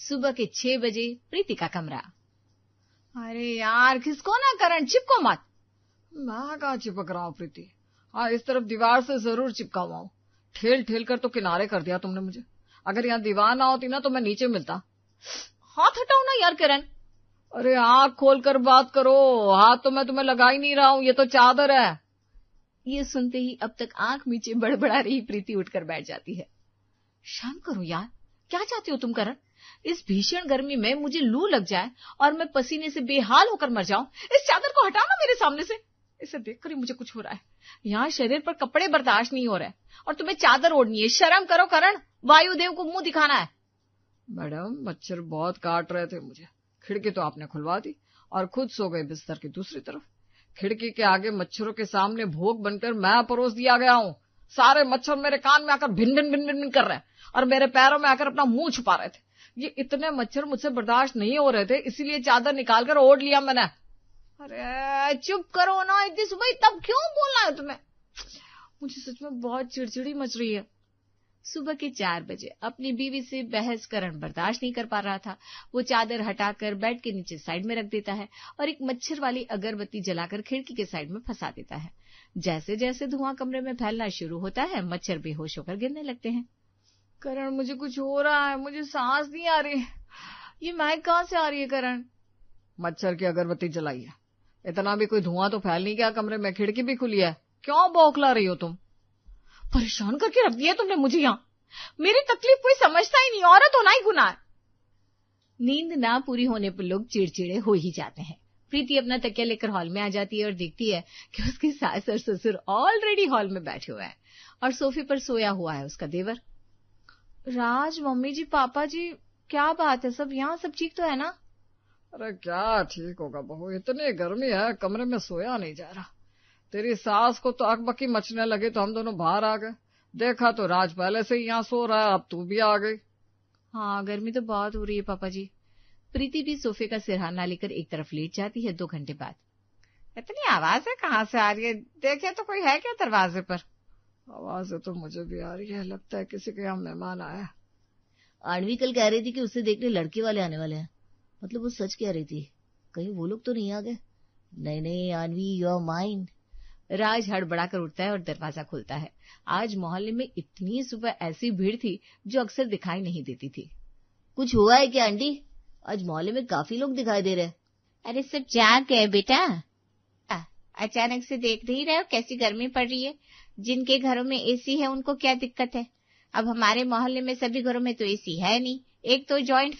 सुबह के 6 बजे प्रीति का कमरा। अरे यार खिसको ना करण, चिपको मत। मैं कहाँ चिपक रहा हूँ प्रीति। हाँ, इस तरफ दीवार से जरूर चिपका हुआ हूँ। ठेल ठेल कर तो किनारे कर दिया तुमने मुझे। अगर यहाँ दीवार ना होती ना तो मैं नीचे मिलता। हाथ हटाओ ना यार करण। अरे आँख खोल कर बात करो। हाथ तो मैं तुम्हें लगा ही नहीं रहा हूँ, ये तो चादर है। ये सुनते ही अब तक आंख नीचे बड़बड़ा रही प्रीति उठकर बैठ जाती है। शांत करो यार, क्या चाहती हो तुम करण? इस भीषण गर्मी में मुझे लू लग जाए और मैं पसीने से बेहाल होकर मर जाऊं। इस चादर को हटाओ ना मेरे सामने से। इसे देखकर ही मुझे कुछ हो रहा है। यहाँ शरीर पर कपड़े बर्दाश्त नहीं हो रहे और तुम्हें चादर ओढ़नी है। शर्म करो करण, वायुदेव को मुंह दिखाना है। मैडम, मच्छर बहुत काट रहे थे मुझे। खिड़की तो आपने खुलवा दी और खुद सो गए बिस्तर की दूसरी तरफ। खिड़की के आगे मच्छरों के सामने भोग बनकर मैं परोस दिया गया हूँ। सारे मच्छर मेरे कान में आकर भिन भिन भिन भिन भिन कर रहे हैं और मेरे पैरों में आकर अपना मुंह छुपा रहे थे। ये इतने मच्छर मुझसे बर्दाश्त नहीं हो रहे थे, इसीलिए चादर निकालकर ओढ़ लिया मैंने। अरे चुप करो ना, इतनी सुबह तब क्यों बोलना है तुम्हें? मुझे सच में बहुत चिड़चिड़ी मच रही है। सुबह के 4 बजे अपनी बीवी से बहस करण बर्दाश्त नहीं कर पा रहा था। वो चादर हटाकर बेड के नीचे साइड में रख देता है और एक मच्छर वाली अगरबत्ती जलाकर खिड़की के साइड में फंसा देता है। जैसे जैसे धुआं कमरे में फैलना शुरू होता है, मच्छर बेहोश होकर गिरने लगते हैं। करण, मुझे कुछ हो रहा है, मुझे सांस नहीं आ रही। ये महक कहाँ से आ रही है करण? मच्छर की अगरबत्ती जलाई है। इतना भी कोई धुआं तो फैल नहीं गया कमरे में, खिड़की भी खुली है। क्यों बौखला रही हो तुम? परेशान करके रख दिया तुमने मुझे यहाँ। मेरी तकलीफ कोई समझता ही नहीं, औरत होना ही गुनाह है। नींद ना पूरी होने पर लोग चिड़चिड़े हो ही जाते हैं। प्रीति अपना तकिया लेकर हॉल में आ जाती है और देखती है कि उसकी सास और ससुर ऑलरेडी हॉल में बैठे हुए हैं और सोफे पर सोया हुआ है उसका देवर। राज, मम्मी जी, पापा जी, क्या बात है? सब यहाँ सब ठीक तो है ना? अरे क्या ठीक होगा बहू, इतनी गर्मी है, कमरे में सोया नहीं जा रहा। तेरी सास को तो अकबकी मचने लगे तो हम दोनों बाहर आ गए। देखा तो राज पहले से ही यहाँ सो रहा है, अब तू भी आ गई। हाँ, गर्मी तो बहुत हो रही है पापा जी। प्रीति भी सोफे का सिरहाना लेकर एक तरफ लेट जाती है 2 घंटे बाद। इतनी आवाजें कहाँ से आ रही है? देखे तो कोई है क्या दरवाजे पर? आवाजें तो मुझे भी आ रही है, लगता है किसी के यहाँ मेहमान आया। आणवी कल कह रही थी कि उससे देखने लड़के वाले आने वाले हैं। मतलब वो सच कह रही थी, कहीं वो लोग तो नहीं आ गए? नहीं नहीं आणवी, यू आर माइन। राज हड़बड़ाकर उठता है और दरवाजा खोलता है। आज मोहल्ले में इतनी सुबह ऐसी भीड़ थी जो अक्सर दिखाई नहीं देती थी। कुछ हुआ है क्या आंटी? आज मोहल्ले में काफी लोग दिखाई दे रहे। अरे सब जाग गए बेटा। अचानक से देख नहीं रहे हो कैसी गर्मी पड़ रही है? जिनके घरों में एसी है उनको क्या दिक्कत है? अब हमारे मोहल्ले में सभी घरों में तो एसी है नहीं। एक तो जॉइंट